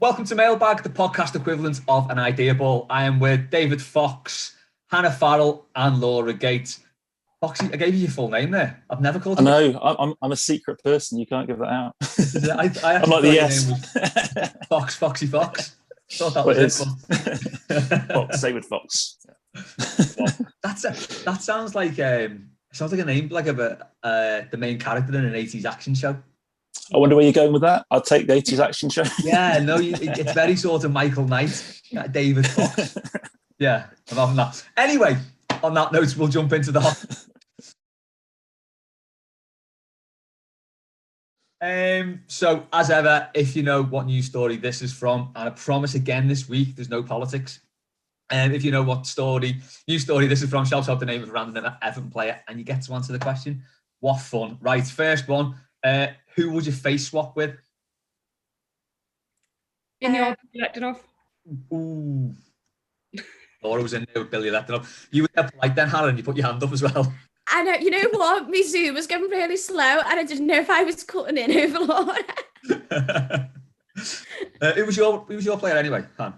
Welcome to Mailbag, the podcast equivalent of an idea ball. I am with David Fox, Hannah Farrell, and Laura Gates. Foxy, I gave you your full name there. I've never called you. I know. I'm a secret person. You can't give that out. I'm like the yes. Fox, Foxy Fox. Thought that was it. Fox, David Fox. That sounds like a name like the main character in an 80s action show. I wonder where you're going with that. I'll take the 80s action show. Yeah, no, it's very sort of Michael Knight, David Fox. Yeah, I'm having that. Anyway, on that note, we'll jump into the hot. So, as ever, if you know what news story this is from, and I promise again this week, there's no politics. If you know what news story this is from, shout out the name of a random Everton player, and you get to answer the question. What fun. Right, first one. Who would you face swap with? In the old Electronov. Ooh. Laura was in there with Billy Electronov. You were polite then, Hannah, and you put your hand up as well. I know, you know what? My Zoom was going really slow and I didn't know if I was cutting in over Laura. Who was your player anyway, Han?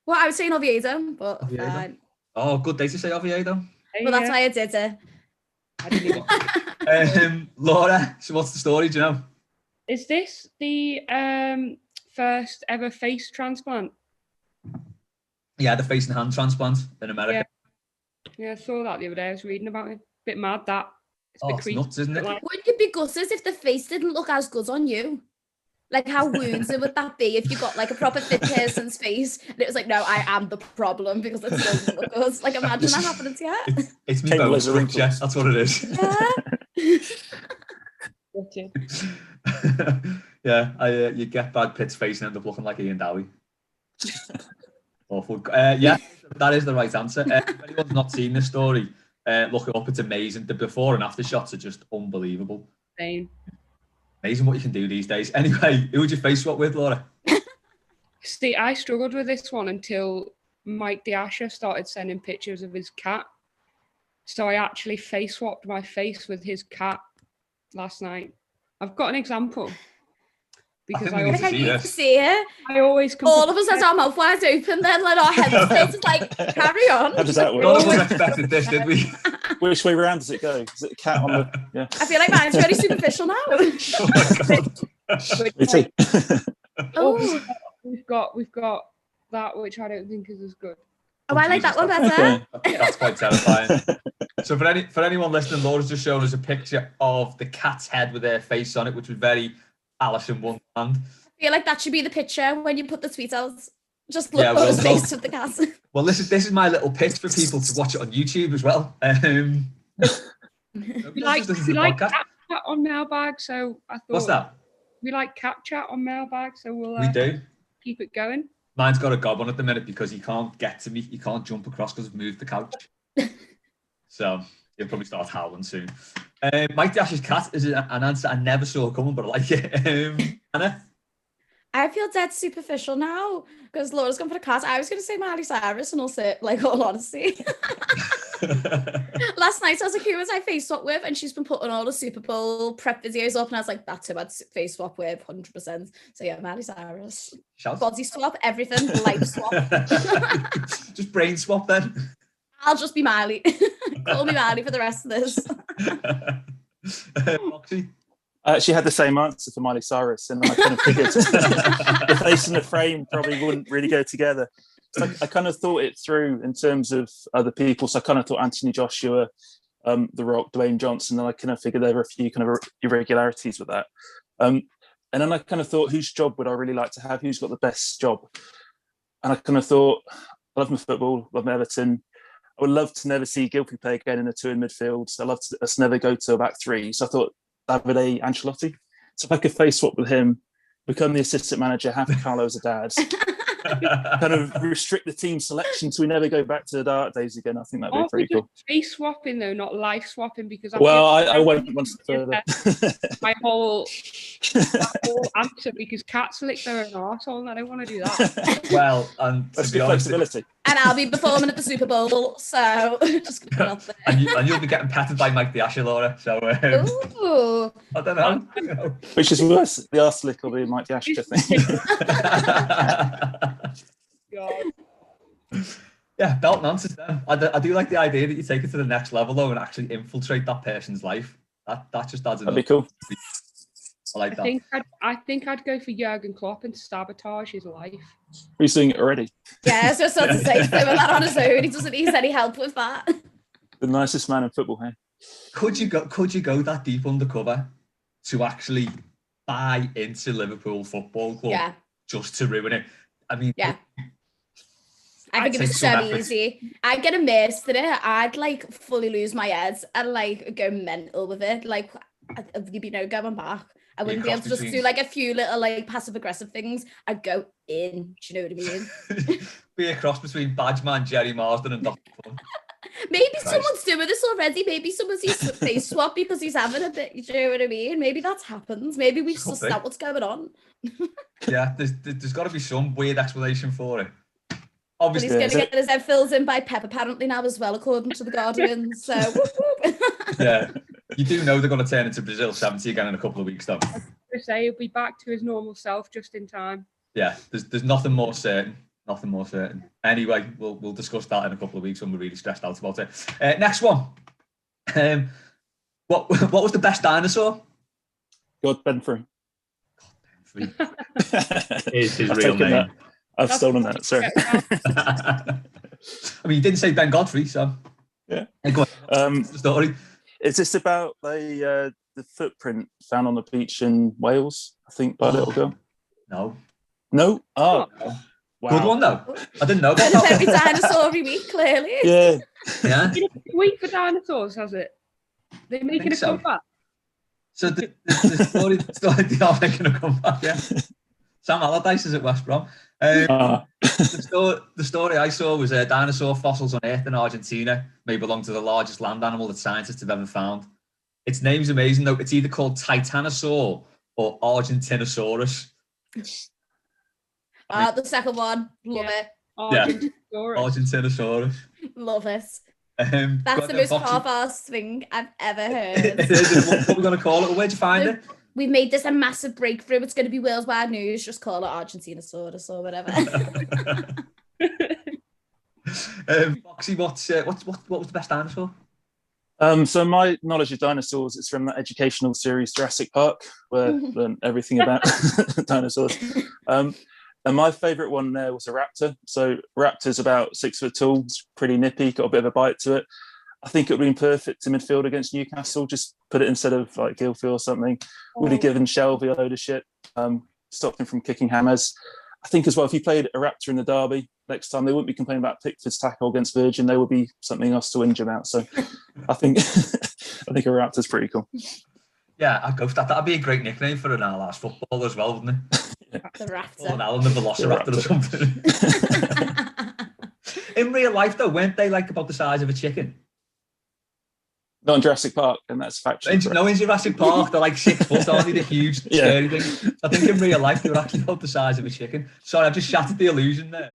Well, I was saying Oviedo, but Oviedo. Oh, good day to say Oviedo. Well, that's why I did it. I didn't even... Laura, so what's the story, do you know? Is this the first ever face transplant? Yeah, the face and hand transplant in America. Yeah, I saw that the other day. I was reading about it. Bit mad, that. It's nuts, isn't it? Wouldn't you be gutted if the face didn't look as good on you? Like, how wounded would that be if you got like a proper fit person's face and it was like, no, I am the problem because it doesn't look good. Like, imagine that happening to you. It's me bones structure. That's what it is. Yeah. You get Brad Pitt's face and end up looking like Ian Dowie. Awful. Yeah, that is the right answer. If anyone's not seen this story, look it up. It's amazing. The before and after shots are just unbelievable. Same. Amazing what you can do these days. Anyway, who would you face swap with, Laura? See, I struggled with this one until Mike the Asher started sending pictures of his cat. So I actually face swapped my face with his cat last night. I've got an example. Because I need to see it. I always all of us had our mouth wide open then, like our heads is like, carry on. How does that work? None of us expected this, did we? Which way around does it go? Is it a cat on the... Yeah. I feel like mine's very superficial now. Oh we've got that, which I don't think is as good. Oh, I like that one better. Okay. That's quite terrifying. So for anyone listening, Laura's just shown us a picture of the cat's head with their face on it, which was very Ellisson Wonderland. I feel like that should be the picture when you put the tweet out. Just look at his face with the cat. Well, this is my little pitch for people to watch it on YouTube as well. We like cat chat on Mailbag, so I thought. What's that? We like cat chat on Mailbag, so we'll we do keep it going. Mine's got a gob on at the minute because he can't get to me. He can't jump across because I've moved the couch. So he'll probably start howling soon. Mike Dash's cat is an answer I never saw coming, but I like it. Anna? I feel dead superficial now because Laura's gone for a cat. I was going to say Miley Cyrus and also, like, all honesty. Last night I was like, who was I face swap with? And she's been putting all the Super Bowl prep videos up and I was like, that's who I'd face swap with, 100%. So yeah, Miley Cyrus. Shout. Body swap, everything, life swap. Just brain swap then. I'll just be Miley. Call me Miley for the rest of this. Foxy? I actually had the same answer for Miley Cyrus, and I kind of figured the face and the frame probably wouldn't really go together. So I kind of thought it through in terms of other people. So I kind of thought Anthony Joshua, The Rock, Dwayne Johnson, and I kind of figured there were a few kind of irregularities with that. And then I kind of thought, whose job would I really like to have? Who's got the best job? And I kind of thought, I love my football, love my Everton. I would love to never see Gilfie play again in a two in midfield. So I love us never go to a back three. So I thought Davide Ancelotti. So if I could face swap with him, become the assistant manager, have Carlo as a dad, kind of restrict the team selection so we never go back to the dark days again. I think that'd be pretty cool. Face swapping though, not life swapping, because I went one step further. my whole answer, because cats lick their own arsehole and I don't want to do that. Well, and That's to be good honest, flexibility. And I'll be performing at the Super Bowl, so just gonna put out there. and you'll be getting petted by Mike the Asher, Laura. So Ooh. I don't know. Which is worse, the arse lick or the Mike Dash, I think. God. Yeah, belt nonsense then. I do like the idea that you take it to the next level though and actually infiltrate that person's life. That just adds That'd be cool. I like that. I think I'd go for Jurgen Klopp and sabotage his life. He's doing it already. Yeah, so to say, so with that on his own, he doesn't need any help with that. The nicest man in football, hey? Could you go that deep undercover to actually buy into Liverpool Football Club just to ruin it? I mean, yeah. I think it's so easy. I'd get immersed in it. I'd like fully lose my head and like go mental with it. Like there'd be no going back. I wouldn't be able to just do like a few little like passive aggressive things. I'd go in. Do you know what I mean? Be a cross between Badgeman, Jerry Marsden, and Dr. Fun. Maybe someone's doing this already. Maybe someone's used face swap because he's having a bit. You know what I mean? Maybe that's happened. Maybe we just know what's going on. Yeah, there's got to be some weird explanation for it. Obviously, but he's going to get his head filled in by Pep apparently now as well, according to the Guardian. So, whoop, whoop. Yeah, you do know they're going to turn into Brazil 70 again in a couple of weeks, though. I was going to say he'll be back to his normal self just in time. Yeah, there's nothing more certain. Nothing more certain. Anyway, we'll discuss that in a couple of weeks when we're really stressed out about it. Next one. What was the best dinosaur? God Benfrey. Is his real name. That. I've stolen that, sorry. I mean, you didn't say Ben Godfrey, so... Yeah. Go on. The story. Is this about the footprint found on the beach in Wales, I think, by a little girl? No. No? Oh. No. Wow. Good one, though. I didn't know about that. Every dinosaur every week, clearly. Yeah. Yeah. Week for dinosaurs, has it? They're making a comeback. So the story they are making a comeback, yeah. Sam Allardyce is at West Brom. The story I saw was dinosaur fossils unearthed in Argentina may belong to the largest land animal that scientists have ever found. Its name's amazing, though. It's either called Titanosaur or Argentinosaurus. The second one. Love it. Argentinosaurus. Love it. That's the most half-assed thing I've ever heard. What are we going to call it? Where'd you find it? We've made this a massive breakthrough. It's going to be worldwide news. Just call it Argentinosaurus or whatever. Foxy, what was the best dinosaur? So my knowledge of dinosaurs is from that educational series Jurassic Park, where I learned everything about dinosaurs. And my favourite one there was a raptor. So raptor's about 6 foot tall, it's pretty nippy, got a bit of a bite to it. I think it would have been perfect to midfield against Newcastle. Just put it instead of like Gilfie or something. Would have given Shelby a load of shit. Stopped him from kicking hammers. I think as well, if you played a raptor in the derby next time, they wouldn't be complaining about Pickford's tackle against Virgin. There would be something else to whinge about. So I think a raptor's pretty cool. Yeah, I'd go for that. That'd be a great nickname for an last football as well, wouldn't it? The raptor. Or Alan the Velociraptor or something. In real life, though, weren't they like about the size of a chicken? Not in Jurassic Park, and that's factual. No, in Jurassic Park, they're like 6 foot, aren't they? The huge, scary thing. I think in real life, they were actually about the size of a chicken. Sorry, I just shattered the illusion there.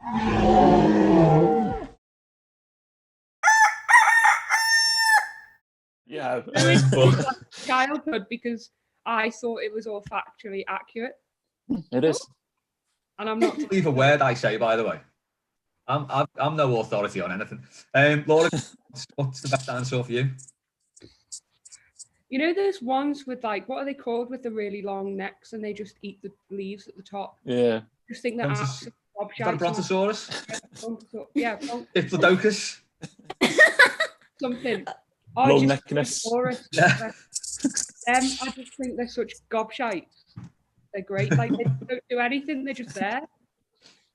Yeah. Childhood, because I thought it was all factually accurate. It is. And I'm not. Believe a word I say, by the way. I'm no authority on anything. Laura, what's the best dinosaur for you? You know, there's ones with like, what are they called, with the really long necks, and they just eat the leaves at the top. Yeah. Just think that. Is that a brontosaurus? Yeah. Diplodocus. Something. Long neckness. Yeah. I just think they're such gobshites. They're great. Like, they don't do anything. They're just there,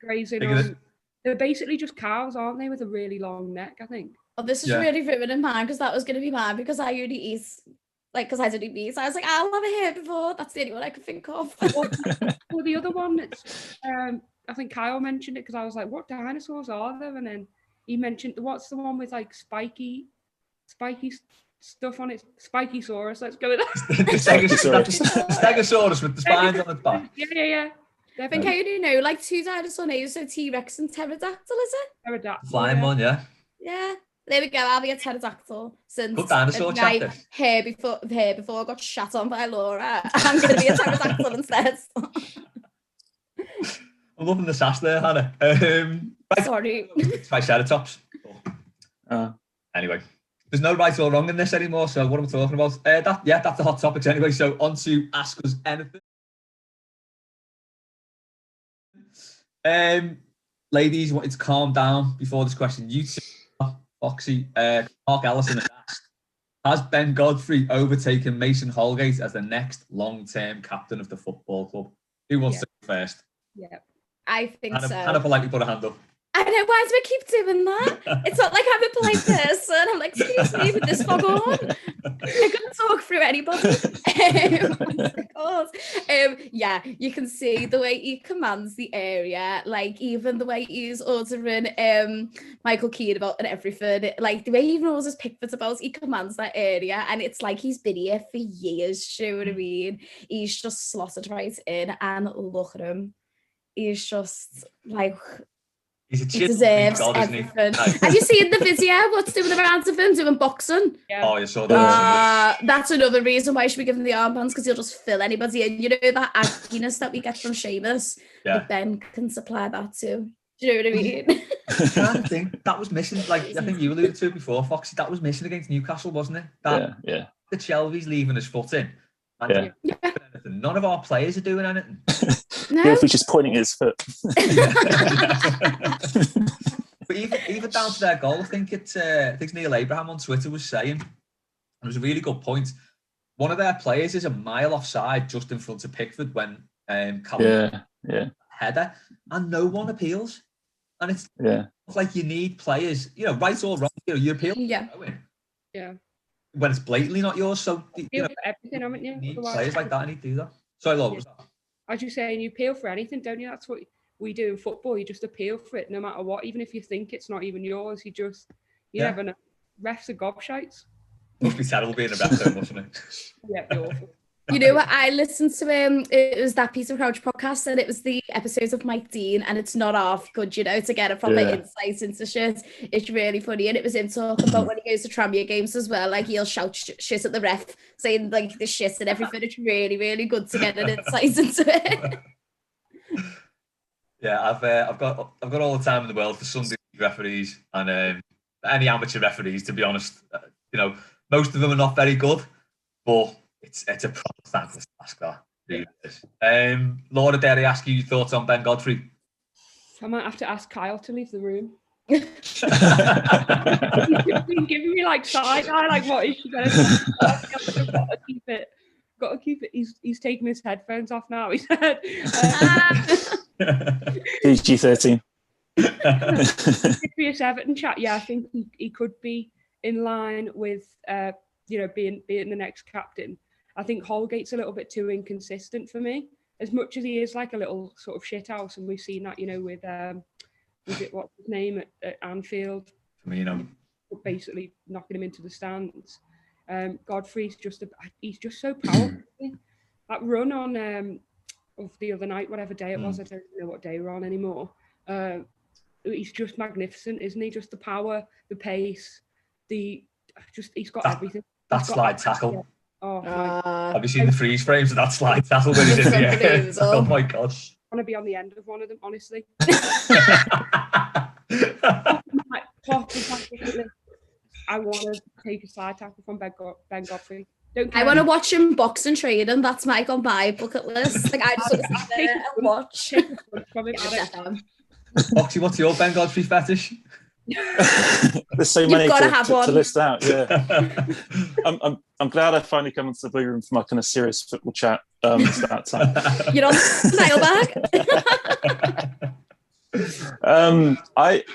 grazing on. They're basically just cows, aren't they, with a really long neck, I think. Oh, this is really ruining mine, because that was going to be mine, because I only eat, because I didn't eat meat. So I was like, I'll have a herbivore. That's the only one I could think of. Well, the other one, it's I think Kyle mentioned it because I was like, what dinosaurs are there? And then he mentioned, what's the one with like spiky stuff on it? Spikysaurus. Let's go with that. The Stegosaurus with the spines on its back. Yeah. I think I only know like 2 dinosaur names, so T-Rex and pterodactyl, is it? Pterodactyl, Flying one, yeah. Yeah. There we go. I'll be a pterodactyl. Since Good dinosaur my chapter. hair before I got shat on by Laura, I'm going to be a pterodactyl instead. I'm loving the sass there, Hannah. Right, Sorry. Triceratops. Anyway, there's no right or wrong in this anymore. So what am I talking about? That's the hot topics anyway. So on to Ask Us Anything. Ladies, you wanted to calm down before this question. You two, Foxy, Mark Ellisson has asked, has Ben Godfrey overtaken Mason Holgate as the next long-term captain of the football club? Who wants to go first? Yeah. I think so. Hannah politely put a hand up. I know, why do I keep doing that? It's not like I'm a polite person. I'm like, excuse me, with this fog on. I couldn't talk through anybody. Yeah, you can see the way he commands the area, like even the way he's ordering Michael Keane about and everything, like the way he even orders Pickford about, he commands that area, and it's like he's been here for years, you know what I mean? He's just slotted right in, and look at him. He's just like... He deserves everything. Have you seen the video? What's doing around of him doing boxing? Yeah. Oh, you saw that. That's another reason why you should be given the armbands, because he'll just fill anybody in. You know that agginess that we get from Seamus? Yeah. But Ben can supply that too. Do you know what I mean? I think that was missing. Like I think you alluded to it before, Foxy. That was missing against Newcastle, wasn't it? Yeah. The Shelby's leaving his foot in. Yeah. None of our players are doing anything. No. Gilfie's just pointing at his foot. But even down to their goal, I think Neil Abraham on Twitter was saying, and it was a really good point. One of their players is a mile offside just in front of Pickford when Carlile header, and no one appeals. And it's like you need players, right or wrong, you appeal. Yeah. When it's blatantly not yours, so everything, haven't you? You need players like that, and you do that. Sorry, Laura, what was that? As you say, and you appeal for anything, don't you? That's what we do in football. You just appeal for it, no matter what. Even if you think it's not even yours, you never know. Refs are gobshites. Must be terrible being a ref, though, mustn't it? Yeah, it'd be awful. You know what? I listened to it was that Peter Crouch podcast, and it was the episodes of Mike Dean, and it's not half good, to get a proper insight into shit. It's really funny, and it was him talking about when he goes to Tranmere games as well, like he'll shout shit at the ref, saying like the shit and everything. It's really, really good to get an insight into it. Yeah, I've got all the time in the world for Sunday referees and any amateur referees. To be honest, most of them are not very good, but it's a proper thankless task, that really is. Laura, dare I ask you your thoughts on Ben Godfrey? I might have to ask Kyle to leave the room. He's been giving me like side eye, like what is she going to do? Got to keep it. He's taking his headphones off now. He said. PG-13. Previous Everton chat. Yeah, I think he could be in line with being the next captain. I think Holgate's a little bit too inconsistent for me. As much as he is like a little sort of shithouse, and we've seen that, with what's his name at Anfield, basically knocking him into the stands. Godfrey's he's just so powerful. That run on of the other night, whatever day it was, I don't know what day we're on anymore. He's just magnificent, isn't he? Just the power, the pace, he's got everything. That slide tackle. Yeah. Oh, have you seen the freeze frames of that slide tackle when he's in the air? Oh my god! I want to be on the end of one of them, honestly. I want to take a slide tackle from Ben Godfrey. I want to watch him box and train, and that's my gone by bucket list. Like I just want to sit there and watch. Foxy, what's your Ben Godfrey fetish? There's so many to list out. Yeah, I'm glad I finally come into the blue room for my kind of serious football chat. It's that time. You're on Mailbag.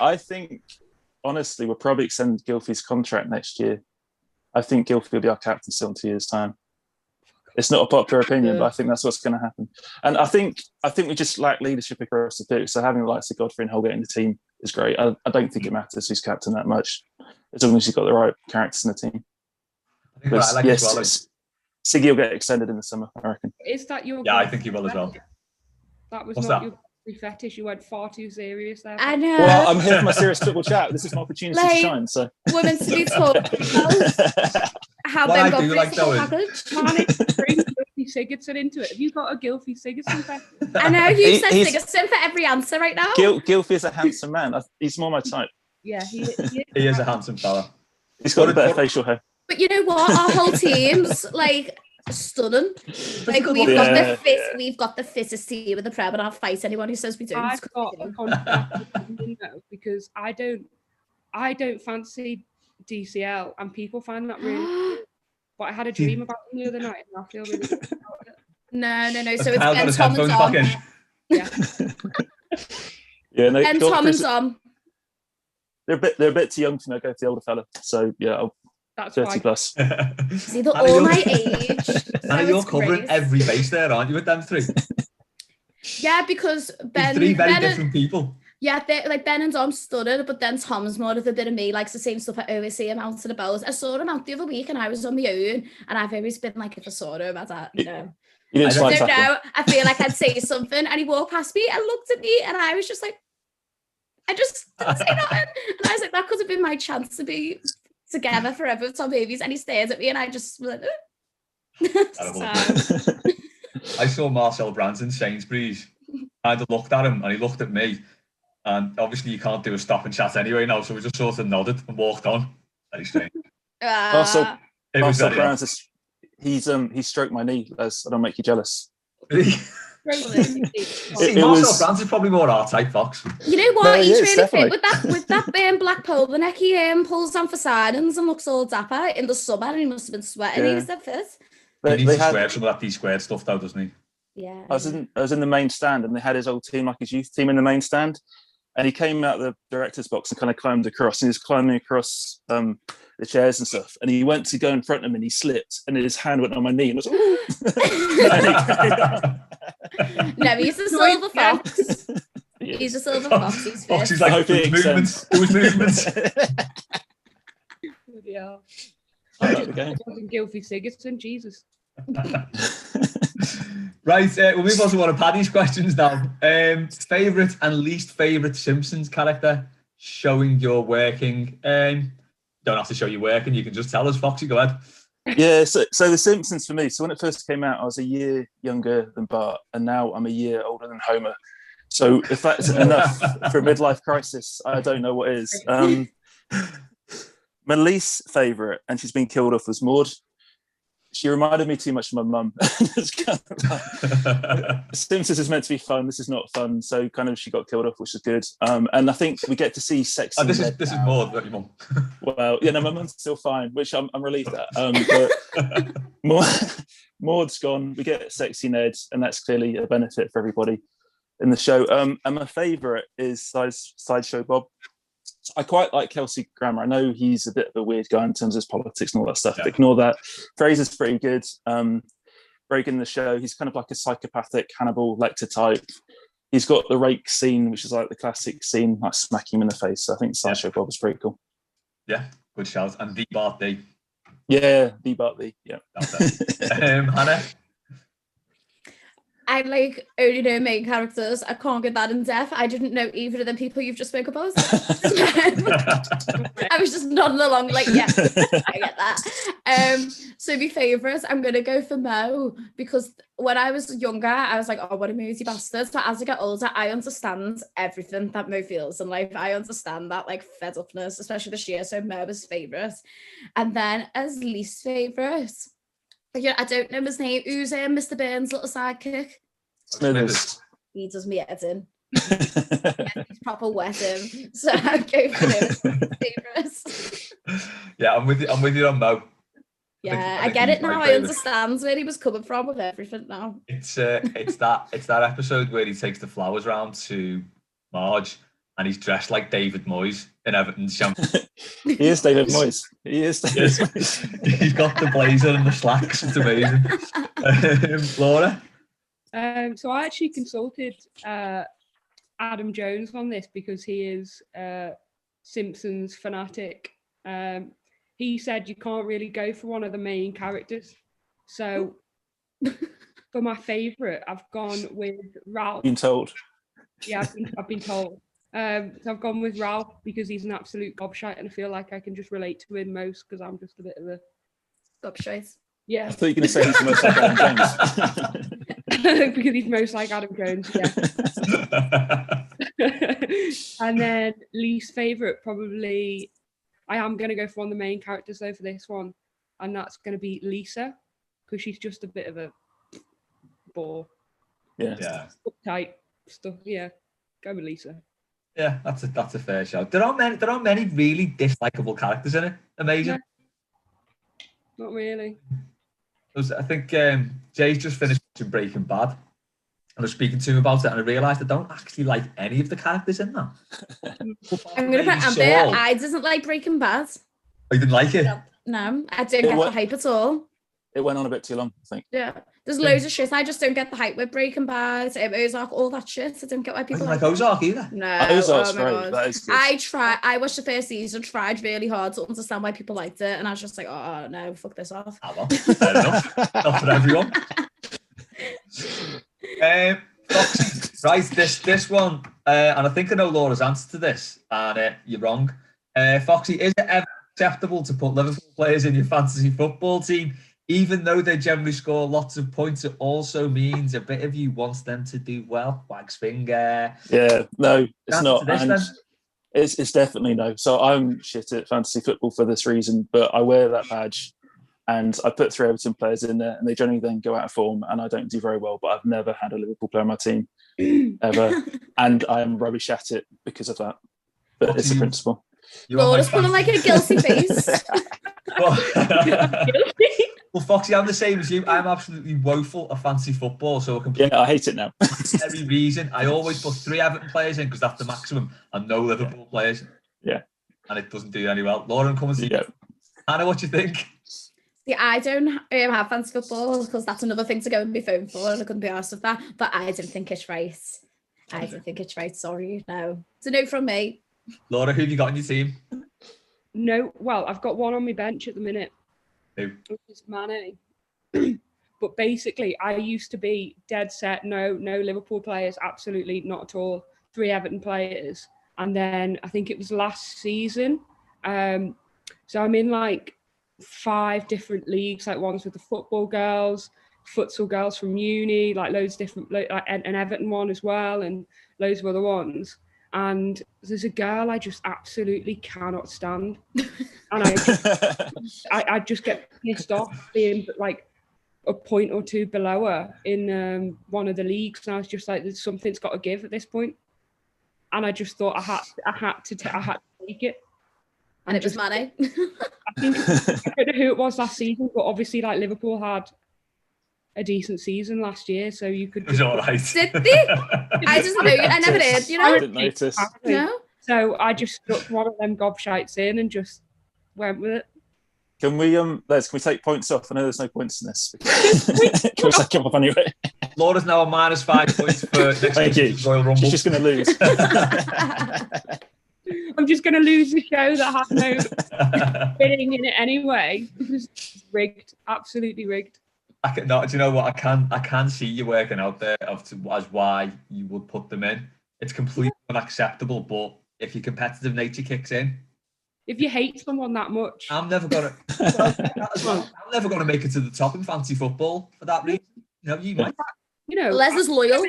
I think honestly we'll probably extend Gylfie's contract next year. I think Gylfie will be our captain still in 2 years' time. It's not a popular opinion, but I think that's what's going to happen. And I think we just lack leadership across the pitch. So having the likes of Godfrey and Holgate in the team is great. I don't think it matters who's captain that much, as long as you've got the right characters in the team. I think I like yes, as well. Siggy will get extended in the summer, I reckon. Is that your? Yeah, I think he will as well. That was What's not that? your fetish. You went far too serious there. I know. Well, I'm here for my serious football chat. This is my opportunity to shine. So women to be told how What Ben I do Godfrey's like, though, is- package. Managed to bring Gilfie Sigurdsson into it. Have you got a Gilfie Sigurdsson fetish? I know you said he's- Sigurdsson for every answer right now. Gilfie is a handsome man. He's more my type. Yeah, he He is a handsome fella. He's got a better facial hair. But you know what? Our whole team's like stunning. Like we've got the fittest team in the Prem, and I'll fight anyone who says we don't. I've got a controversial opinion though, because I don't fancy DCL, and people find that really cool. But I had a dream about them the other night, and I feel really good about it. No. So Has it's Kyle got Ben his Tom and headphones back Dom. in? Yeah. Yeah, no, Ben Tom and Dom. they're a bit too young for me. I go for the older fella. So yeah, That's 30 fine. plus. See, they're all my age. And you're covering every base there, aren't you, with them three? Yeah, because Ben. Three very Ben different people. Yeah, like Ben and Dom studied, but then Tom's more of a bit of me, likes the same stuff I always see him out and about. I saw him out the other week and I was on my own, and I've always been like, if I saw him, You didn't I slide don't tackle. know. I feel like I'd say something, and he walked past me and looked at me, and I was just like, I just didn't say nothing. And I was like, that could have been my chance to be together forever with Tom Davies. And he stared at me, and I just went, I saw Marcel Brands in Sainsbury's. I looked at him and he looked at me. And obviously you can't do a stop and chat anyway now, so we just sort of nodded and walked on. Very strange. Also, It was Marcel very Brands, he stroked my knee, as I don't make you jealous. See, It Marcel was- Brands is probably more our type, Fox. you know what? No, he He's is, really definitely. fit with that black polo neck. He pulls on for signings and looks all dapper in the summer, and he must have been sweating. Yeah. He was that fit. He They needs to had, square some of that D-squared stuff though, doesn't he? Yeah. I was in the main stand, and they had his old team, like his youth team, in the main stand. And he came out the director's box and kind of climbed across, and he was climbing across the chairs and stuff. And he went to go in front of him, and he slipped, and his hand went on my knee, and I was No, he's a silver fox. He's a silver fox. He's fit. Fox is I like, hope there it was movements. There was movements. Yeah. I like the game. Gilfie Sigurdsson, Jesus. Right, we'll move on to one of Paddy's questions now. Favourite and least favourite Simpsons character showing you're working. Don't have to show you working, you can just tell us, Foxy, go ahead. Yeah, so The Simpsons for me. So when it first came out, I was a year younger than Bart, and now I'm a year older than Homer. So if that's enough for a midlife crisis, I don't know what is. My least favourite, and she's been killed off, was Maud. She reminded me too much of my mum. Simpsons is meant to be fun. This is not fun. So kind of she got killed off, which is good. And I think we get to see sexy. This Ned is now. more than your mum. Well, yeah, no, my mum's still fine, which I'm relieved at. But Maud's gone. We get sexy Ned, and that's clearly a benefit for everybody in the show. And my favourite is Sideshow Bob. I quite like Kelsey Grammer. I know he's a bit of a weird guy in terms of his politics and all that stuff. Yeah. But ignore that. Fraser's pretty good. Very good in the show. He's kind of like a psychopathic Hannibal Lecter type. He's got the rake scene, which is like the classic scene, like smacking him in the face. So I think Sideshow Bob was pretty cool. Yeah, good shout. And the Bart D. Yeah, the Bartley. Yeah. That's it. Hannah? I only know main characters. I can't get that in depth. I didn't know either of the people you've just spoke about. I was just nodding along like, yeah, I get that. So my favourites, I'm going to go for Mo, because when I was younger, I was like, oh, what a moody bastard. So as I get older, I understand everything that Mo feels in life. I understand that fed upness, especially this year. So Mo was favourite. And then as least favourite, yeah, I don't know his name. Who's Mr. Burns' little sidekick? Smithers. He does me editing. He's proper wet him. So I go for him as Yeah, I'm with you on Mo. Yeah, I I get think it now. he's my I favourite. understand where he was coming from with everything now. It's that episode where he takes the flowers round to Marge and he's dressed like David Moyes in Everton's shampoo. He is David Moyes. He is David Moyes. He's got the blazer and the slacks. It's amazing. Laura? So I actually consulted Adam Jones on this because he is a Simpsons fanatic. He said you can't really go for one of the main characters. So for my favourite, I've gone with Ralph. Been told. Yeah, I've been told. So I've gone with Ralph because he's an absolute gobshite, and I feel like I can just relate to him most because I'm just a bit of a Gobshite. yeah. I thought you were going to say he's the most like Adam Jones. Because he's most like Adam Jones, yeah. And then least favourite, probably, I am going to go for one of the main characters though for this one, and that's going to be Lisa, because she's just a bit of a bore. Yeah. Uptight stuff, yeah. Go with Lisa. Yeah, that's a fair shout. There aren't many really dislikable characters in it. Amazing. No, not really. I think Jay's just finished watching Breaking Bad. And I was speaking to him about it, and I realised I don't actually like any of the characters in that. I'm going to put out there, I doesn't like Breaking Bad. Oh, you didn't like it? No, I don't get the hype at all. It went on a bit too long, I think. Yeah. There's loads of shit. I just don't get the hype with Breaking Bad, Ozark, all that shit. I don't get why people like Ozark either. No. Ozark's my great. God. That is good. I watched the first season, tried really hard to understand why people liked it, and I was just like, oh no, fuck this off. Ah, well, fair enough. Not for everyone. Foxy, right, this one, and I think I know Laura's answer to this, and you're wrong. Foxy, is it ever acceptable to put Liverpool players in your fantasy football team? Even though they generally score lots of points, it also means a bit of you wants them to do well. Wags finger. Yeah, no, it's not. This, and it's definitely no. So I'm shit at fantasy football for this reason, but I wear that badge and I put 3 Everton players in there and they generally then go out of form and I don't do very well, but I've never had a Liverpool player on my team ever. And I am rubbish at it because of that. But it's a principle. Laura's pulling like a guilty face. Well, Foxy, I'm the same as you. I'm absolutely woeful at fantasy football, so I hate it now. Every reason I always put 3 Everton players in because that's the maximum, and no Liverpool players. Yeah, and it doesn't do any well. Lauren, come and see. Hannah, what do you think? Yeah, I don't have fantasy football because that's another thing to go in my phone for, and I couldn't be asked of that. But I don't think it's right. I don't think it's right. Sorry, no. It's a no from me. Laura, who have you got on your team? No, well, I've got one on my bench at the minute. Who? Which is Mane. But basically, I used to be dead set, no Liverpool players, absolutely not at all. 3 Everton players. And then I think it was last season. So I'm in like 5 different leagues, like ones with the football girls, futsal girls from uni, like loads of different, like an Everton one as well, and loads of other ones. And there's a girl I just absolutely cannot stand. And I just get pissed off being like a point or 2 below her in one of the leagues. And I was just like, there's something's got to give at this point. And I just thought I had to take it. And it was Mane. I don't know who it was last season, but obviously like Liverpool had a decent season last year, so you could. It was all right. Did they? I just knew. I never did. You know. I didn't notice. No. So I just stuck one of them gobshites in and just went with it. Can we Les? Can we take points off? I know there's no points in this. Can we take them off anyway? Laura's now on -5 points for next week's Royal Rumble. She's just going to lose. I'm just going to lose the show that had no bidding in it anyway. It was rigged, absolutely rigged. Do you know what? I can see you working out there as why you would put them in. It's completely unacceptable, but if your competitive nature kicks in, if you hate someone that much, I'm never gonna make it to the top in fantasy football for that reason. You know, you might. You know, Les is loyal.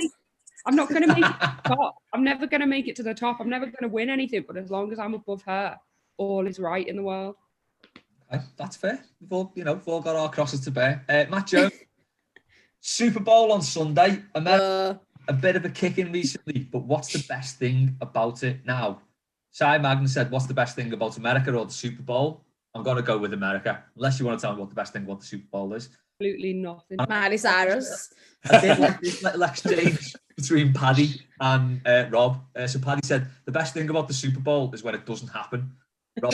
I'm not going to make it to the top. I'm never going to make it to the top. I'm never going to win anything. But as long as I'm above her, all is right in the world. Okay, that's fair. We've all got our crosses to bear. Matt Jones, Super Bowl on Sunday. A bit of a kick in recently, but what's the best thing about it now? Cy Magden said, what's the best thing about America or the Super Bowl? I'm going to go with America, unless you want to tell me what the best thing about the Super Bowl is. Absolutely nothing. Miley Cyrus. I did like this little exchange between Paddy and Rob. So Paddy said, the best thing about the Super Bowl is when it doesn't happen. Rob,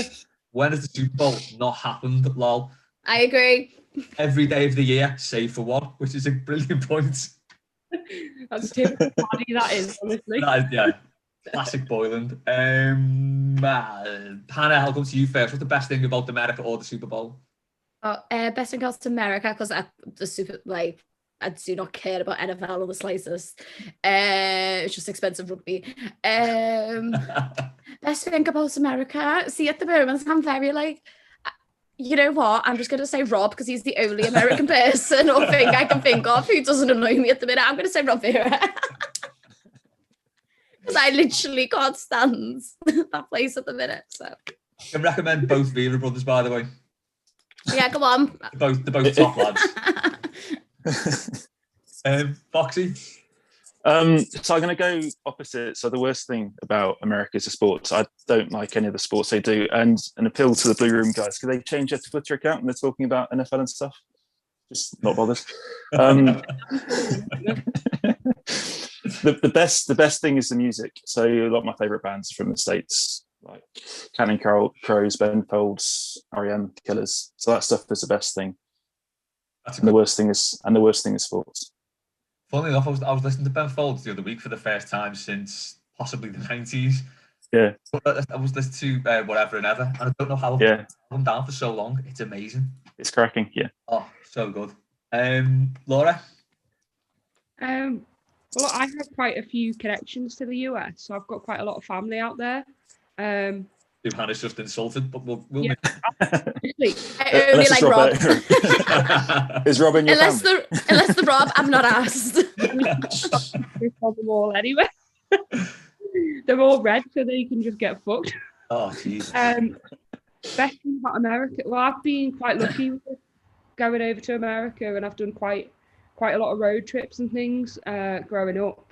when has the Super Bowl not happened, lol? I agree. Every day of the year, save for one, which is a brilliant point. That's typical Paddy, that is, honestly. That is, yeah, classic Boyland. Hannah, I'll come to you first. What's the best thing about America or the Super Bowl? Best thing goes to America because I do not care about NFL or the slightest. It's just expensive rugby. Best thing about America. See, at the moment, I'm very like, you know what? I'm just going to say Rob because he's the only American person or thing I can think of who doesn't annoy me at the minute. I'm going to say Rob Vera. Because I literally can't stand that place at the minute. So I can recommend both Vera brothers, by the way. Yeah, come on. They're both top lads. Foxy? So I'm going to go opposite. So the worst thing about America is the sports. I don't like any of the sports they do. And an appeal to the Blue Room guys, could they change their Twitter account when they're talking about NFL and stuff? Just not bothered. The best thing is the music. So a lot of my favourite bands from the States, like Counting Crows, Ben Folds, R.E.M., Killers. So that stuff is the best thing. And the worst thing is sports. Funnily enough, I was listening to Ben Folds the other week for the first time since possibly the 90s. Yeah. I was listening to Whatever and Ever, and I don't know how I'm down for so long. It's amazing. It's cracking, yeah. Oh, so good. Laura? Well, I have quite a few connections to the US, so I've got quite a lot of family out there. Who Hannah's just insulted, but we'll Yeah, I only like Rob. Is Rob in your family? Unless the Rob, I'm not asked. them all anyway. They're all red, so they can just get fucked. Oh, jeez. Best thing about America. Well, I've been quite lucky with going over to America, and I've done quite a lot of road trips and things growing up.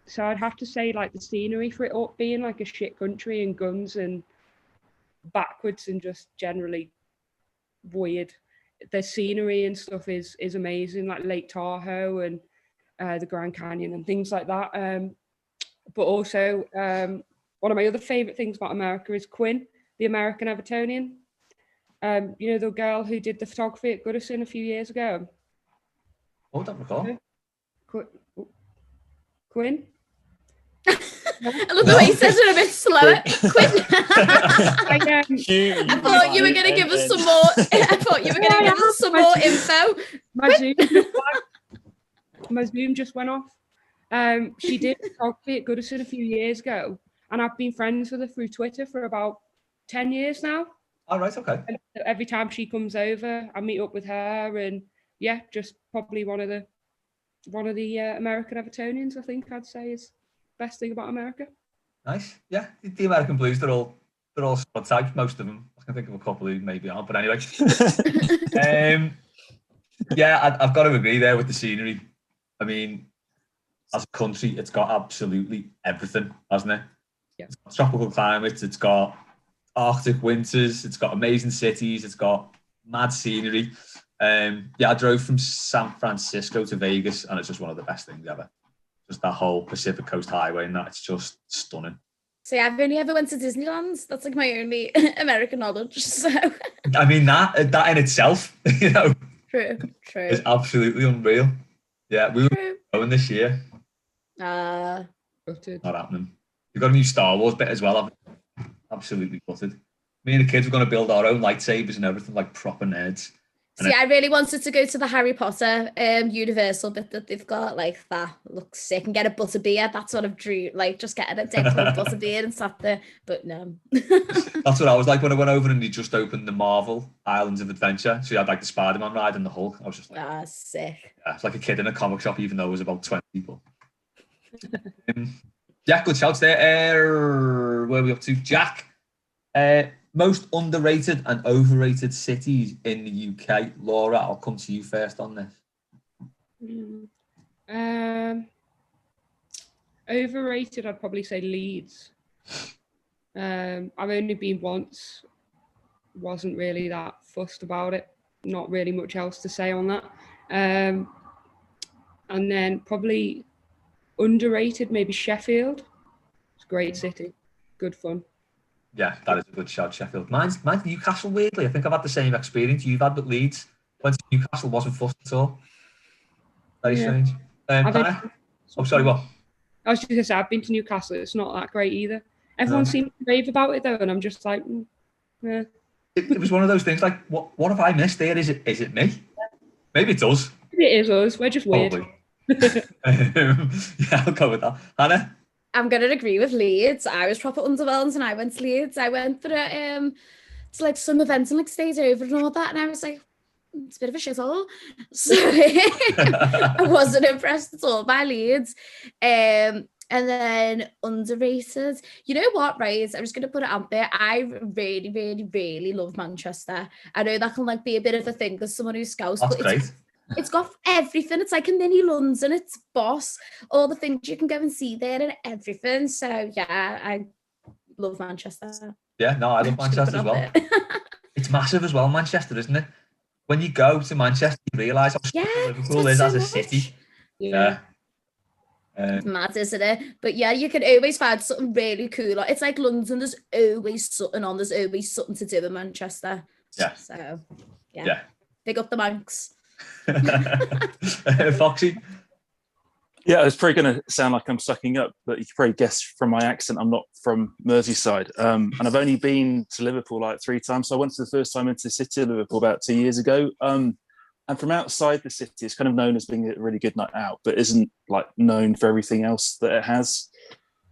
So I'd have to say, like, the scenery for it up being like a shit country and guns and backwards and just generally weird. The scenery and stuff is amazing, like Lake Tahoe and the Grand Canyon and things like that. But also, one of my other favourite things about America is Quinn, the American Evertonian. You know, the girl who did the photography at Goodison a few years ago. Oh, don't recall. Quinn? I love the way he says it a bit slower. Quinn. I thought you were going to give us some more. I thought you were going to give us some more info. My Zoom just went off. She did photography at Goodison a few years ago, and I've been friends with her through Twitter for about 10 years now. All right, okay. And every time she comes over, I meet up with her, and yeah, just probably one of the American Evertonians, I think I'd say is best thing about America. Nice. Yeah, the American Blues, they're all squad types, most of them. I can think of a couple who maybe aren't, but anyway. Yeah, I've got to agree there with the scenery. I mean, as a country, it's got absolutely everything, hasn't it? Yeah. It's got tropical climates, it's got Arctic winters, it's got amazing cities, it's got mad scenery. I drove from San Francisco to Vegas, and it's just one of the best things ever. Just that whole Pacific Coast Highway, and it's just stunning. See, I've only ever went to Disneyland. That's like my only American knowledge. So I mean, that in itself, you know, true. is absolutely unreal. Yeah, we were going this year. True. Not happening. We've got a new Star Wars bit as well. Absolutely gutted. Me and the kids were going to build our own lightsabers and everything, like proper nerds. See, I really wanted to go to the Harry Potter Universal bit that they've got. Like, that looks sick. And get a butterbeer. That sort of drew, like, just getting a Deadpool butterbeer and stuff there. But no. That's what I was like when I went over and they just opened the Marvel Islands of Adventure. So you had like the Spider-Man ride and the Hulk. I was just like, sick. Yeah, it's like a kid in a comic shop, even though it was about 20 people. Yeah, good shouts there. Where are we up to? Jack. Most underrated and overrated cities in the UK. Laura, I'll come to you first on this. Overrated, I'd probably say Leeds. I've only been once. Wasn't really that fussed about it. Not really much else to say on that. And then probably underrated, maybe Sheffield. It's a great city. Good fun. Yeah, that is a good shout, Sheffield. Mine's Newcastle, weirdly. I think I've had the same experience you've had with Leeds. Went to Newcastle, wasn't fussed at all. Very strange. Hannah? Oh, sorry, what? I was just going to say, I've been to Newcastle. It's not that great either. Everyone seems to rave about it, though, and I'm just like, yeah. It was one of those things like, what have I missed there? Is it me? Maybe it's us. It is us. We're just weird. Yeah, I'll go with that. Hannah? I'm going to agree with Leeds. I was proper underwhelmed and I went to Leeds. I went for to like some events and like stayed over and all that. And I was like, it's a bit of a shithole. So I wasn't impressed at all by Leeds. And then underrated. You know what, right? I'm just going to put it out there. I really, really, really love Manchester. I know that can like be a bit of a thing as someone who's Scouse. That's great. It's got everything. It's like a mini London. It's boss. All the things you can go and see there and everything. So yeah, I love Manchester. Yeah, no, I love Manchester as well. It's massive as well, Manchester, isn't it? When you go to Manchester, you realise how small Liverpool is as a city. Yeah. It's mad, isn't it? But yeah, you can always find something really cool. It's like London. There's always something on. There's always something to do in Manchester. Yeah. So yeah. Big up the Manx. Foxy? Yeah, it's probably going to sound like I'm sucking up, but you can probably guess from my accent I'm not from Merseyside. And I've only been to Liverpool like 3 times. So I went to the first time into the city of Liverpool about 2 years ago. And from outside the city, it's kind of known as being a really good night out, but isn't like known for everything else that it has.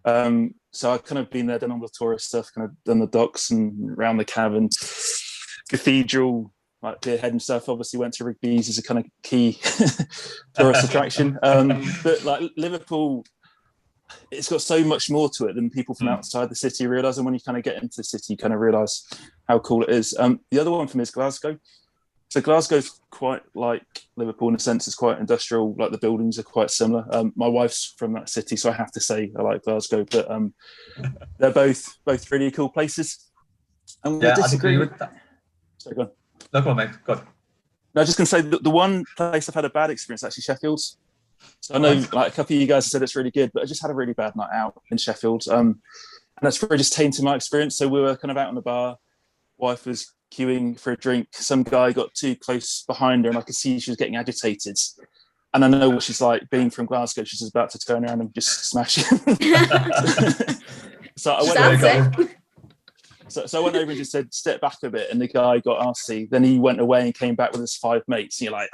So I've kind of been there, done all the tourist stuff, kind of done the docks and around the cavern, cathedral, like Pierhead and stuff. Obviously went to Rigby's as a kind of key tourist attraction. But like Liverpool, it's got so much more to it than people from outside the city realise. And when you kind of get into the city, you kind of realise how cool it is. The other one for me is Glasgow. So Glasgow's quite like Liverpool in a sense. It's quite industrial. Like the buildings are quite similar. My wife's from that city, so I have to say I like Glasgow. But they're both really cool places. And yeah, I agree with that. Sorry, go on. No, go on, mate. Go on. No, I was just going to say the one place I've had a bad experience actually Sheffield's. So I know like a couple of you guys said it's really good, but I just had a really bad night out in Sheffield. And that's really just tainted my experience. So we were kind of out on the bar. Wife was queuing for a drink. Some guy got too close behind her and I could see she was getting agitated. And I know what she's like, being from Glasgow, she's about to turn around and just smash him. So I went over and just said, step back a bit. And the guy got arsey. Then he went away and came back with his 5 mates. And you're like,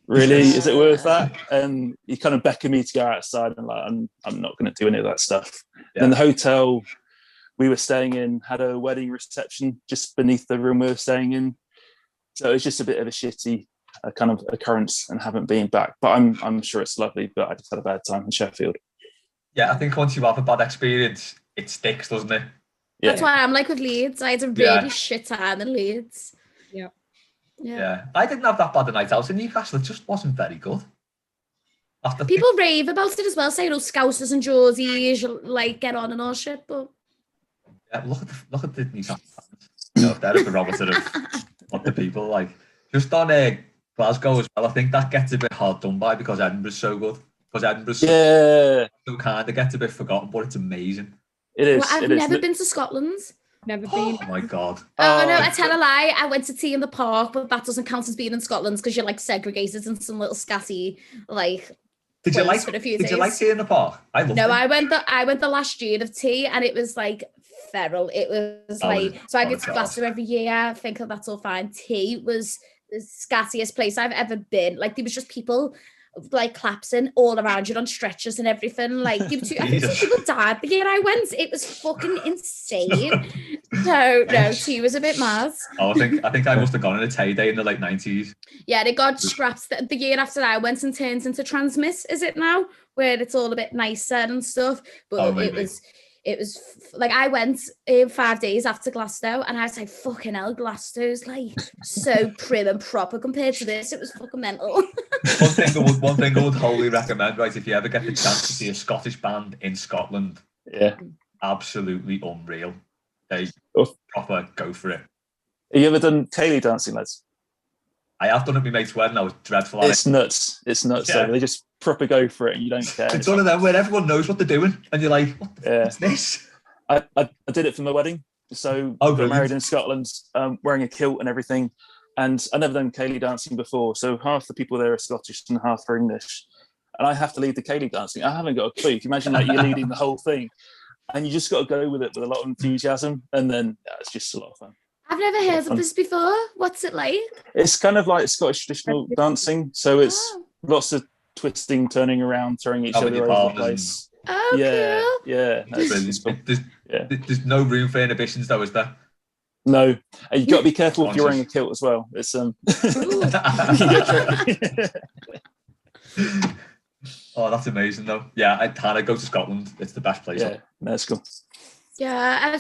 really? Is it worth that? And he kind of beckoned me to go outside. And like, I'm not going to do any of that stuff. Yeah. And the hotel we were staying in had a wedding reception just beneath the room we were staying in. So it was just a bit of a shitty kind of occurrence and haven't been back. But I'm sure it's lovely, but I just had a bad time in Sheffield. Yeah, I think once you have a bad experience, it sticks, doesn't it? Yeah. That's why I'm like with Leeds. I had a really shit time in Leeds. Yeah. I didn't have that bad a night out in Newcastle. It just wasn't very good. People rave about it as well, saying, Scousers and Josies, like, get on and all shit, but... Yeah, look at the Newcastle fans. You know, they're the barometer of what the people like. Just on Glasgow as well, I think that gets a bit hard done by because Edinburgh's so good. Because Edinburgh's so kind of gets a bit forgotten, but it's amazing. It is. Well, I've never been to Scotland. Never been. Oh my God. Oh no, I tell a lie. I went to tea in the park, but that doesn't count as being in Scotland because you're like segregated in some little scatty Did you like tea in the park? I loved it. I went the last year of tea and it was like feral. It was so I go to Glasgow every year. I think that's all fine. Tea was the scattiest place I've ever been. Like there was just people like collapsing all around you on stretchers and everything. Like I think some people died the year I went. It was fucking insane. No, tea was a bit mad. I think I must have gone on a tea day in the late 90s. Yeah, they got scrapped the year after I went and turned into Transmit, is it now? Where it's all a bit nicer and stuff. But it was like I went 5 days after Glasgow and I was like, fucking hell, Glasgow's like so prim and proper compared to this. It was fucking mental. One thing I would wholly recommend, right, if you ever get the chance to see a Scottish band in Scotland, absolutely unreal. They proper go for it. Have you ever done Kaylee dancing, lads? I have done it with my mate's wedding. I was dreadful. It's nuts. Yeah. They just proper go for it and you don't care. It's one of them where everyone knows what they're doing and you're like, what's this? I did it for my wedding. So I got married in Scotland, wearing a kilt and everything. And I've never done ceilidh dancing before. So half the people there are Scottish and half are English. And I have to lead the ceilidh dancing. I haven't got a clue. You can imagine like you're leading the whole thing. And you just got to go with it with a lot of enthusiasm. And then it's just a lot of fun. I've never heard of this before. What's it like? It's kind of like Scottish traditional dancing. So it's lots of twisting, turning around, throwing each other over the place. Oh, cool. Yeah. There's no room for inhibitions though, is there? No. And you've got to be careful if you're wearing a kilt as well. It's Oh, that's amazing though. Yeah, I kind of go to Scotland. It's the best place. Yeah, that's cool. Yeah,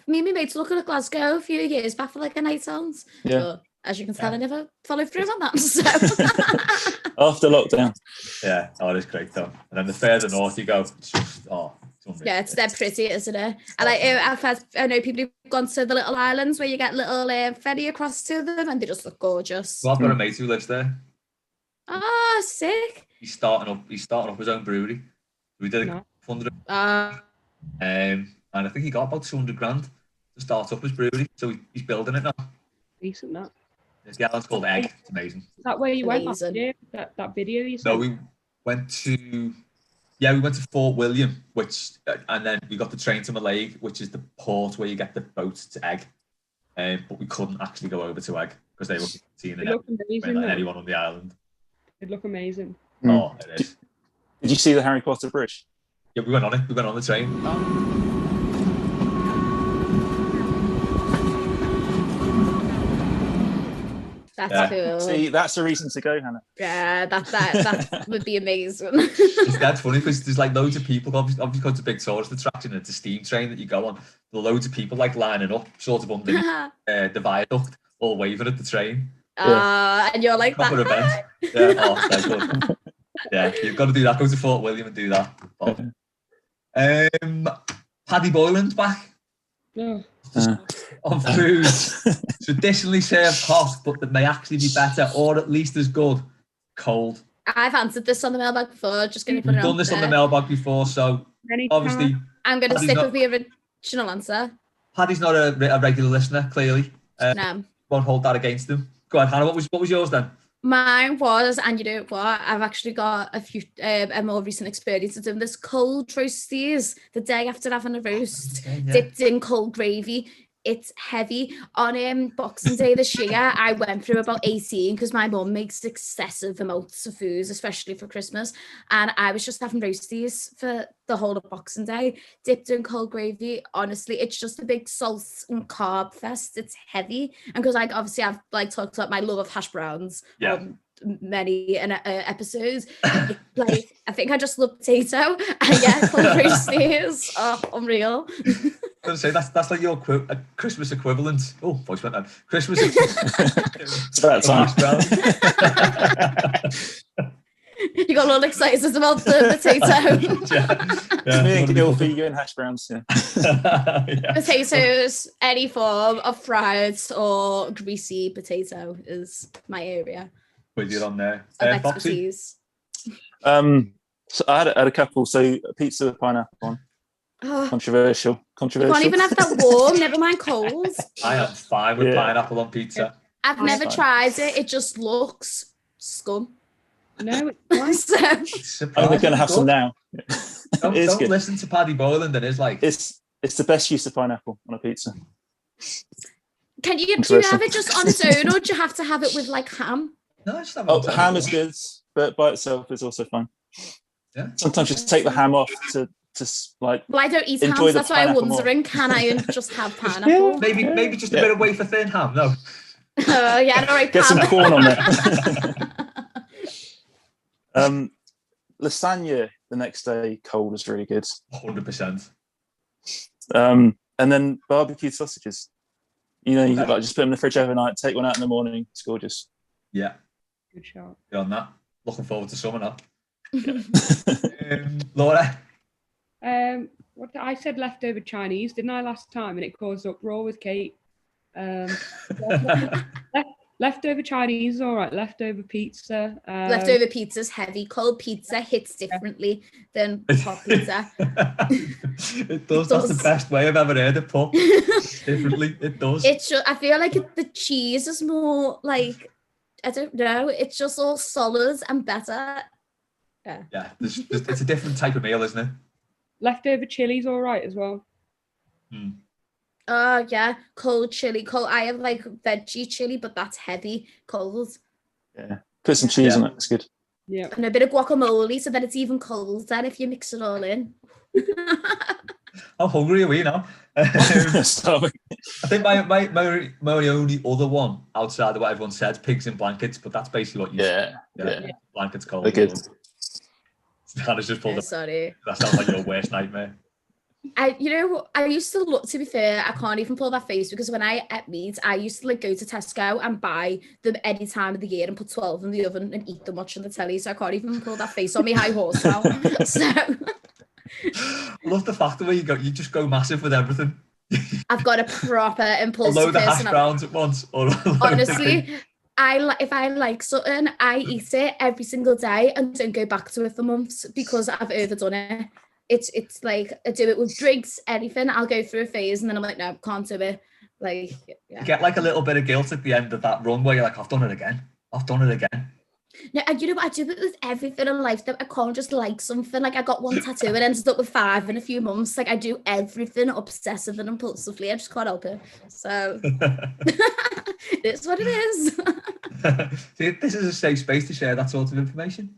me and my mates looking at Glasgow a few years back for like a night out. Yeah. But as you can tell, I never followed through on that. So. After lockdown. Yeah, it is great though. And then the further north you go, it's just yeah, it's dead pretty, isn't it? And I know people who've gone to the little islands where you get little ferry across to them, and they just look gorgeous. Well, I've got a mate who lives there. Oh, sick! He's starting up his own brewery. We did a fund, and I think he got about 200 grand to start up his brewery. So he's building it now. Decent that. The island's called Egg. It's amazing. Is that where you went last year? That video you said? No, we went to Fort William, and then we got the train to Mailbag, which is the port where you get the boat to Egg. But we couldn't actually go over to Egg because they were seeing anyone on the island. It'd look amazing. Oh, it is. Did you see the Harry Potter bridge? Yeah, we went on it. We went on the train. That's cool. See, that's a reason to go, Hannah. Yeah, that would be amazing. That's funny because there's like loads of people. Obviously, it's a big tourist attraction. It's a steam train that you go on. There are loads of people like lining up, sort of underneath the viaduct, all waving at the train. And you're like proper that. Event. Yeah, that's good. Yeah, you've got to do that. Go to Fort William and do that. Paddy Boylan's back. On foods traditionally served hot, but that may actually be better or at least as good cold. I've answered this on the mailbag before. Just going to put it on. We've done this on the mailbag before, so obviously I'm going to stick with the original answer. Paddy's not a regular listener, clearly. No, won't hold that against him. Go ahead, Hannah. What was yours then? Mine was, and you know what? I've actually got a few a more recent experience of doing this cold roasties the day after having a roast, dipped in cold gravy. It's heavy. On Boxing Day this year, I went through about 18 because my mum makes excessive amounts of food, especially for Christmas. And I was just having roasties for the whole of Boxing Day, dipped in cold gravy. Honestly, it's just a big salt and carb fest. It's heavy. And because obviously I've talked about my love of hash browns. Yeah. Many episodes. I think I just love potato. And yeah, cold roasties. Oh, unreal. I was going to say that's like your Christmas equivalent. Oh, voice went down. Christmas equivalent. It's about time. You got all excited about the potato. Yeah. Me and Gilfie, you and hash browns. Yeah. Potatoes, any form of fried or greasy potato is my area. With you on there. Foxy? So I had a couple. So a pizza with pineapple on. Oh. Controversial. You can't even have that warm, never mind cold. I am fine with pineapple on pizza. I've never tried it. It just looks scum. No, it's I'm going to have some now. Don't listen to Paddy Boylan. It is like it's the best use of pineapple on a pizza. Do you have it just on its own, or do you have to have it with like ham? No, just have it. Ham is good, but by itself is also fine. Yeah. Sometimes just take the ham off to like. Well, I don't eat ham, so that's why I'm wondering: can I just have pineapple? Maybe just a bit of wafer thin ham. No. Oh yeah, all right. Get some corn on there. Lasagna the next day cold is really good. 100%. And then barbecued sausages. You know, you just put them in the fridge overnight, take one out in the morning. It's gorgeous. Yeah. Good shot. Good on that. Looking forward to summer now. Laura? What I said leftover Chinese, didn't I, last time? And it caused uproar with Kate. Leftover Chinese is all right. Leftover pizza. Leftover pizza's heavy. Cold pizza hits differently than hot pizza. It does. That's the best way I've ever heard it put. Differently, it does. I feel like the cheese is more like, I don't know. It's just all solid and better. Yeah, it's a different type of meal, isn't it? Leftover chili's all right as well. Oh yeah, cold chili. I have like veggie chili, but that's heavy. Cold. Yeah, put some cheese on it. It's good. Yeah, and a bit of guacamole, so that it's even colder if you mix it all in. How hungry are we now? Starving. I think my only other one outside of what everyone said, pigs in blankets, but that's basically what you said. Yeah. Blankets cold. They're good. Hannah's just pulled up. Sorry. That sounds like your worst nightmare. I used to look, to be fair, I can't even pull that face, because when I ate meat, I used to like go to Tesco and buy them any time of the year and put 12 in the oven and eat them watching the telly. So I can't even pull that face on me high horse now. So I love the fact that you just go massive with everything. I've got a proper impulsive a load of hash personality. browns at once. Honestly, if I like something, I eat it every single day and don't go back to it for months because I've overdone it. It's like I do it with drinks, anything. I'll go through a phase and then I'm like, no, can't do it. Like, yeah. You get like a little bit of guilt at the end of that run where you're like, I've done it again. No, and you know what? I do it with everything in life, that I can't just like something. Like I got one tattoo and ended up with 5 in a few months. Like I do everything obsessive and impulsively. I just can't help it. So it's what it is. See, this is a safe space to share that sort of information.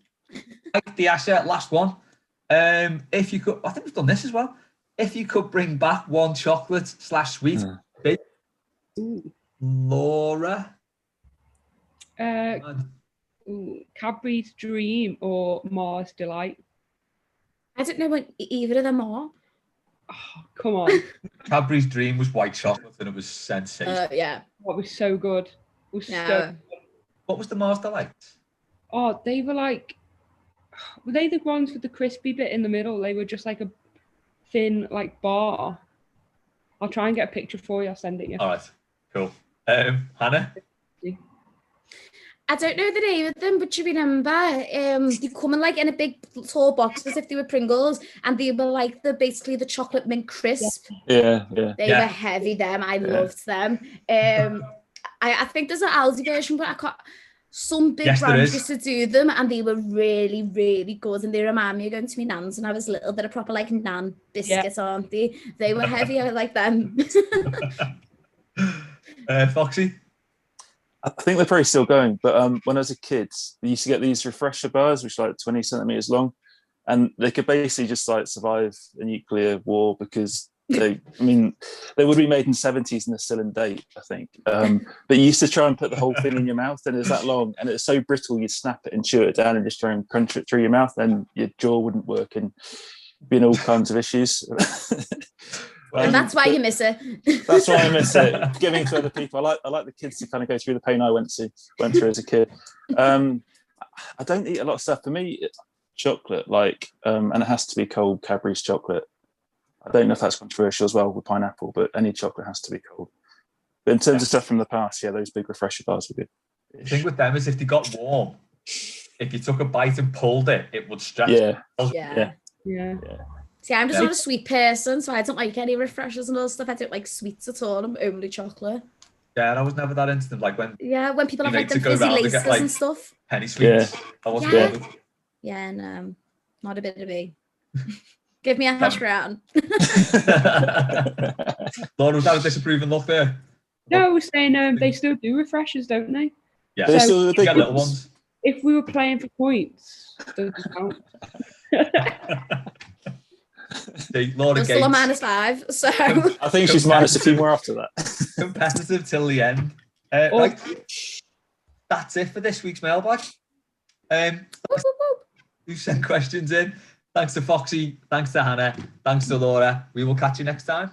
Like the Asher, last one. If you could, I think we've done this as well. If you could bring back one chocolate/sweet, Laura. Cadbury's Dream or Mars Delight. I don't know what either of them are. Oh, come on. Cadbury's Dream was white chocolate and it was sensational. Yeah. What was so good. So good. What was the Mars Delight? Oh, they were like, were they the ones with the crispy bit in the middle? They were just like a thin like bar. I'll try and get a picture for you. I'll send it you. All right, cool. Hannah? I don't know the name of them, but you remember they come in like in a big tall box as if they were Pringles, and they were like basically the chocolate mint crisp. Yeah. They were heavy. I loved them. I think there's an Aldi version, but I can't. Some big brands used to do them, and they were really, really good. And they remind me of going to my nan's, and I was little. They're a proper like nan biscuits, aren't they? They were heavy. I like them. Foxy? I think they're probably still going, but when I was a kid, we used to get these refresher bars, which are like 20 centimeters long, and they could basically just like survive a nuclear war because they would be made in the 70s and they're still in date, I think. But you used to try and put the whole thing in your mouth, and it's that long, and it's so brittle, you'd snap it and chew it down and just try and crunch it through your mouth, and your jaw wouldn't work and be in all kinds of issues. And that's why you miss it. That's why I miss it. Giving to other people. I like the kids to kind of go through the pain I went through as a kid. I don't eat a lot of stuff. For me, chocolate, and it has to be cold Cadbury's chocolate. I don't know if that's controversial as well with pineapple, but any chocolate has to be cold. But in terms of stuff from the past, those big refresher bars are good. The thing with them is if they got warm, if you took a bite and pulled it, it would stretch. Yeah. See, I'm just not a sweet person, so I don't like any refreshers and all stuff. I don't like sweets at all. I'm only chocolate. Yeah, and I was never that into them. Like when people have like them fizzy laces and stuff. Penny sweets. Yeah. I wasn't bothered. Yeah, no, not a bit of me. Give me a hash brown. Lauren, was that a disapproving look there? No, I was saying they still do refreshers, don't they? Yeah, they still do little ones. If we were playing for points, doesn't count. Laura Still a -5, so I think she's minus a few more after that. Competitive till the end. That's it for this week's mailbag. Who sent questions in? Thanks to Foxy, thanks to Hannah, thanks to Laura. We will catch you next time.